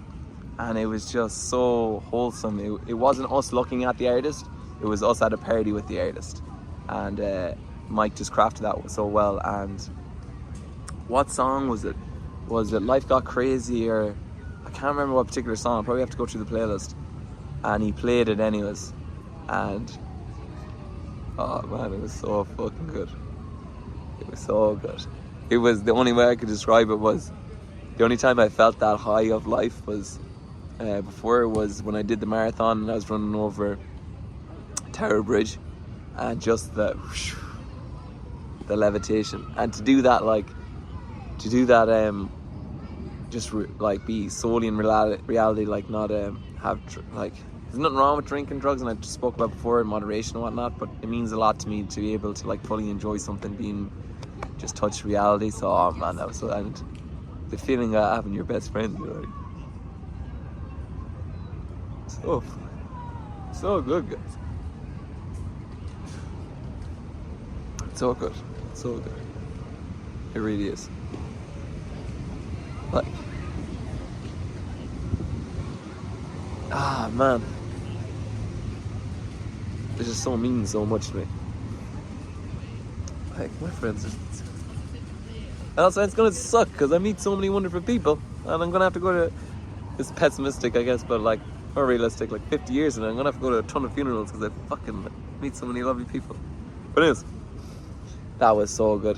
And it was just so wholesome. It wasn't us looking at the artist. It was us at a party with the artist. And Mike just crafted that so well. And what song was it? Was it Life Got Crazy, or I can't remember what particular song. I'll probably have to go through the playlist. And he played it anyways. And oh man, it was so fucking good. It was so good. It was, the only way I could describe it was, the only time I felt that high of life was before, it was when I did the marathon and I was running over Tower Bridge, and just the levitation, and to do that be solely in reality, not have there's nothing wrong with drinking drugs, and I just spoke about before in moderation and whatnot, but it means a lot to me to be able to fully enjoy something, being just touch reality. So oh man, that was so, and the feeling of having your best friend, so So good, guys. So good. So good. It really is. Like, man. It just so means so much to me. Like, my friends are... And also, it's gonna suck because I meet so many wonderful people, and I'm gonna have to go to... It's pessimistic, I guess, but like, or realistic, like 50 years, and I'm gonna have to go to a ton of funerals because I fucking meet so many lovely people. But anyways, that was so good.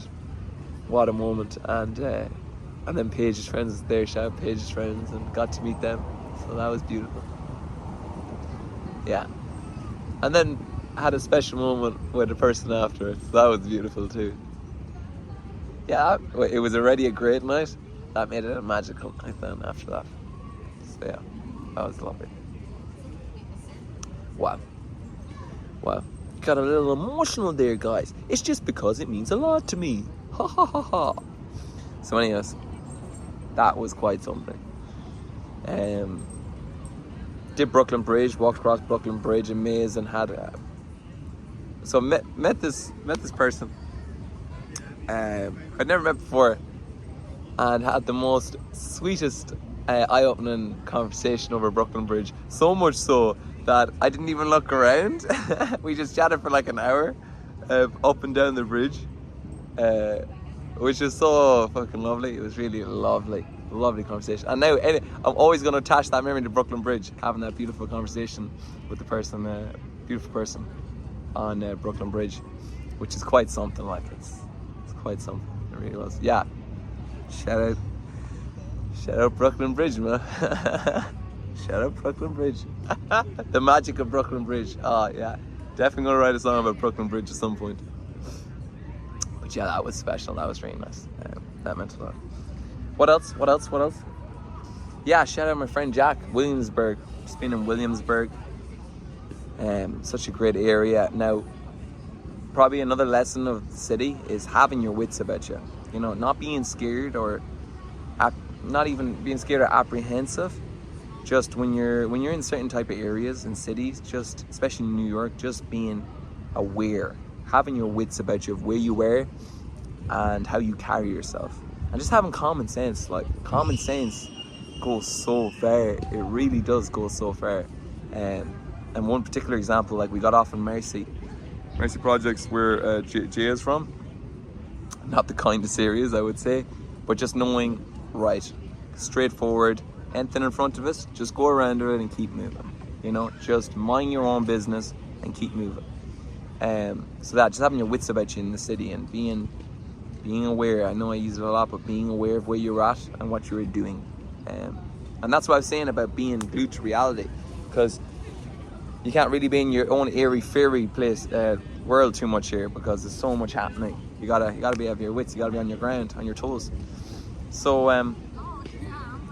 What a moment. And then Paige's friends was there, shout out Paige's friends, and got to meet them. So that was beautiful. Yeah. And then had a special moment with a person afterwards. That was beautiful too. Yeah, it was already a great night. That made it a magical night then after that. So yeah, that was lovely. Wow. Got a little emotional there, guys. It's just because it means a lot to me. Ha ha ha ha. So anyways, that was quite something. Did Brooklyn Bridge, walked across Brooklyn Bridge in Maze, and had met this person I'd never met before, and had the most sweetest eye-opening conversation over Brooklyn Bridge. So much so that I didn't even look around. We just chatted for like an hour up and down the bridge, which was so fucking lovely. It was really lovely conversation. And now I'm always going to attach that memory to Brooklyn Bridge, having that beautiful conversation with the person, beautiful person on Brooklyn Bridge, which is quite something. Like it's quite something. It really was. Yeah. Shout out Brooklyn Bridge, man. Shout out Brooklyn Bridge. The magic of Brooklyn Bridge. Oh yeah, definitely gonna write a song about Brooklyn Bridge at some point. But yeah, that was special. That was really nice. That meant a lot. What else? Yeah, shout out my friend Jack, Williamsburg. Just been in Williamsburg. Such a great area. Now, probably another lesson of the city is having your wits about you. You know, not being scared or not even being scared or apprehensive. Just when you're in certain type of areas and cities, just especially in New York, just being aware, having your wits about you of where you were and how you carry yourself, and just having common sense. Like, common sense goes so far. It really does go so far. And one particular example, like we got off in Mercy Projects, where Jay is from. Not the kindest areas, I would say, but just knowing, right, straightforward, anything in front of us, just go around it and keep moving. You know, just mind your own business and keep moving. So that, just having your wits about you in the city and being aware. I know I use it a lot, but being aware of where you're at and what you're doing. And that's what I was saying about being glued to reality, because you can't really be in your own airy-fairy place, world too much here, because there's so much happening. You gotta be of your wits. You gotta be on your ground, on your toes. So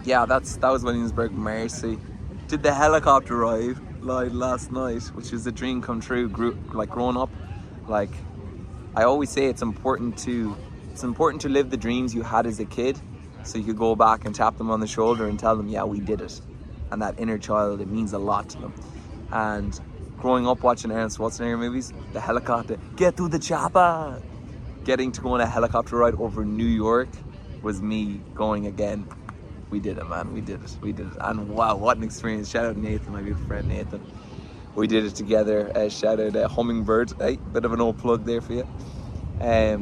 yeah, that was Williamsburg, Mercy. Did the helicopter ride last night, which is a dream come true. Growing up, like I always say, it's important to live the dreams you had as a kid, so you could go back and tap them on the shoulder and tell them, yeah, we did it. And that inner child, it means a lot to them. And growing up watching Arnold Schwarzenegger movies, the helicopter, get to the chopper. Getting to go on a helicopter ride over New York was me going again. We did it, man. We did it. And wow, what an experience. Shout out Nathan, my good friend Nathan. We did it together. Shout out Hummingbird. Hey, bit of an old plug there for you.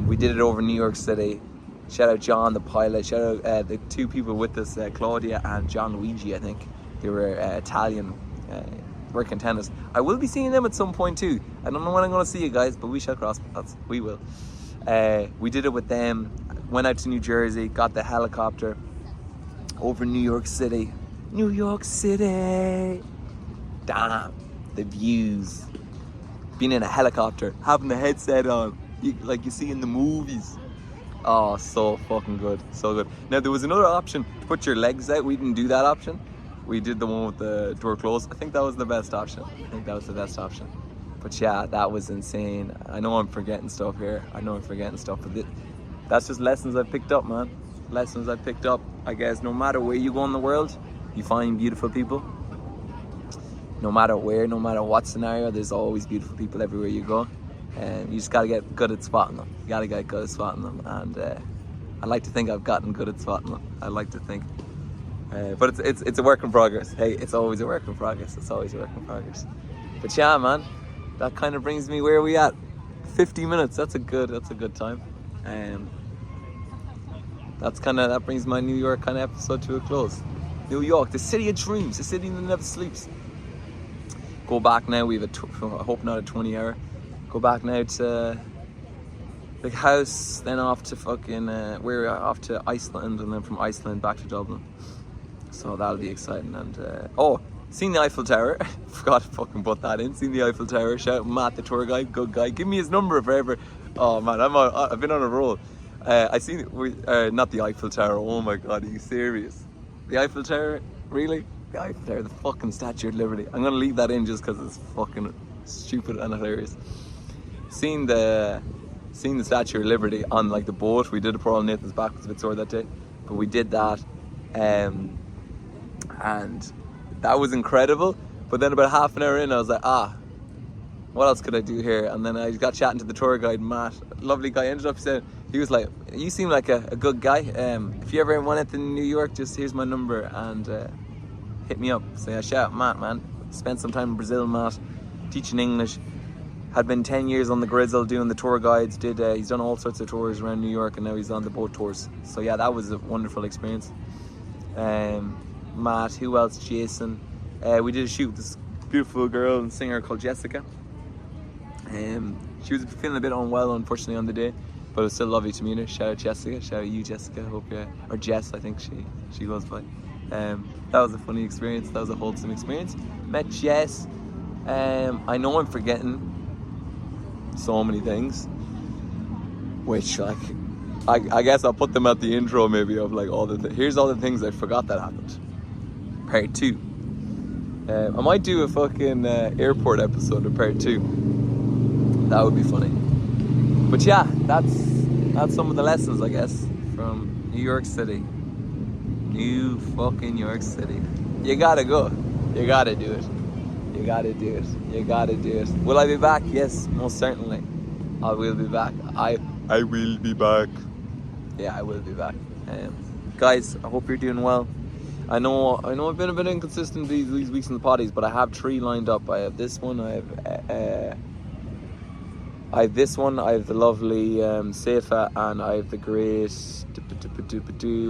We did it over New York City. Shout out John, the pilot. Shout out the two people with us, Claudia and John Luigi, I think. They were Italian, working tennis. I will be seeing them at some point too. I don't know when I'm going to see you guys, but we shall cross paths. We will. We did it with them. Went out to New Jersey, got the helicopter over New York City. New York City. Damn, the views. Being in a helicopter, having the headset on, like you see in the movies. Oh, so fucking good, so good. Now there was another option to put your legs out. We didn't do that option. We did the one with the door closed. I think that was the best option. But yeah, that was insane. I know I'm forgetting stuff here. But that's just lessons I've picked up, man. Lessons I've picked up. I guess no matter where you go in the world, you find beautiful people. no matter where, no matter what scenario, there's always beautiful people everywhere you go. And you just gotta get good at spotting them. You gotta get good at spotting them. And I like to think I've gotten good at spotting them. I like to think. But it's a work in progress. Hey, it's always a work in progress. It's always a work in progress. But yeah, man, that kind of brings me where we at. 50 minutes. That's a good time. That brings my New York kind of episode to a close. New York, the city of dreams, the city that never sleeps. Go back now. We have I hope not a 20-hour. Go back now to the house, then off to we're off to Iceland, and then from Iceland back to Dublin. So that'll be exciting. And seen the Eiffel Tower. Forgot to fucking put that in. Seen the Eiffel Tower. Shout out Matt, the tour guide, good guy. Give me his number if ever. Oh man, I've been on a roll. I seen not the Eiffel Tower. Oh my god, are you serious? The Eiffel Tower, really? The Eiffel Tower, the fucking Statue of Liberty. I'm gonna leave that in just because it's fucking stupid and hilarious. Seen the Statue of Liberty on like the boat. We did it for all Nathan's back was a bit sore that day, but we did that, and that was incredible. But then about half an hour in, I was like, what else could I do here? And then I got chatting to the tour guide, Matt, lovely guy. Ended up saying, he was like, you seem like a good guy. If you ever want anything in New York, just here's my number and hit me up. So yeah, shout out Matt, man. Spent some time in Brazil, Matt, teaching English. Had been 10 years on the grizzle doing the tour guides. He's done all sorts of tours around New York, and now he's on the boat tours. So yeah, that was a wonderful experience. Matt, who else? Jason. We did a shoot with this beautiful girl and singer called Jessica. She was feeling a bit unwell, unfortunately, on the day, but it was still lovely to meet her. Shout out Jessica. Shout out you, Jessica. Or Jess, I think she goes by. That was a funny experience. That was a wholesome experience. Met Jess. I know I'm forgetting so many things, which like I guess I'll put them at the intro maybe of like here's all the things I forgot that happened. Part 2. I might do a fucking airport episode of part 2. That would be funny. But yeah, that's some of the lessons, I guess, from New York City. New fucking York City. You gotta go. You gotta do it. You gotta do it. You gotta do it. Will I be back? Yes, most certainly. I will be back. I will be back. Yeah, I will be back. Guys, I hope you're doing well. I know I've been a bit inconsistent these weeks in the potties, but I have 3 lined up. I have this one, I have this one, I have the lovely Seifa, and I have the great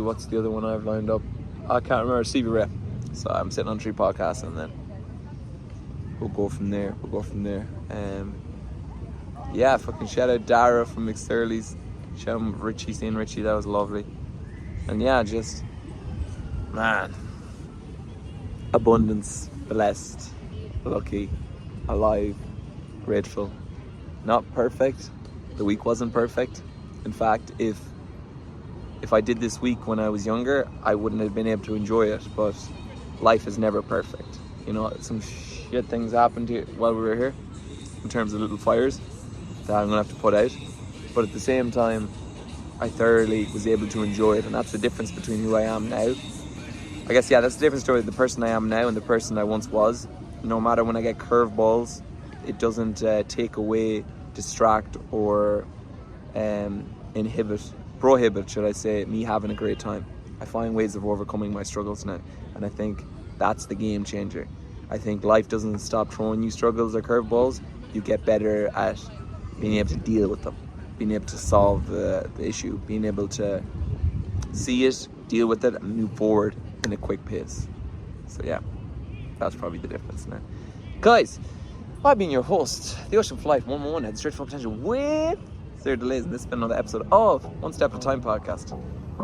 what's the other one I have lined up? I can't remember. CV Rep. So I'm sitting on 3 podcasts, and then we'll go from there. Yeah, fucking shout out Dara from McSturley's. Shout out Richie, seeing Richie, that was lovely. And yeah, just man, abundance, blessed, lucky, alive, grateful. Not perfect. The week wasn't perfect. In fact, if I did this week when I was younger, I wouldn't have been able to enjoy it. But life is never perfect. You know, some shit things happened here while we were here in terms of little fires that I'm gonna have to put out. But at the same time, I thoroughly was able to enjoy it, and that's the difference between who I am now. I guess, yeah, that's the difference between the person I am now and the person I once was. No matter when I get curveballs, it doesn't take away, distract, or prohibit, should I say, me having a great time. I find ways of overcoming my struggles now, and I think that's the game changer. I think life doesn't stop throwing you struggles or curveballs. You get better at being able to deal with them, being able to solve the issue, being able to see it, deal with it, and move forward in a quick pace. So yeah, that's probably the difference now. Guys, I've been your host, the Ocean Flight 111 at Straight for Potential with Zero Delays, and this has been another episode of One Step at a Time podcast.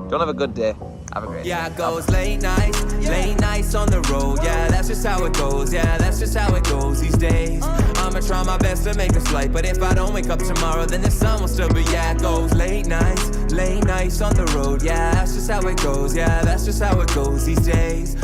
Don't have a good day. Have a great day. Yeah, it goes late nights on the road. Yeah, that's just how it goes. Yeah, that's just how it goes these days. I'ma try my best to make this flight, but if I don't wake up tomorrow, then the sun will still be. Yeah, it goes late nights on the road. Yeah, that's just how it goes. Yeah, that's just how it goes these days.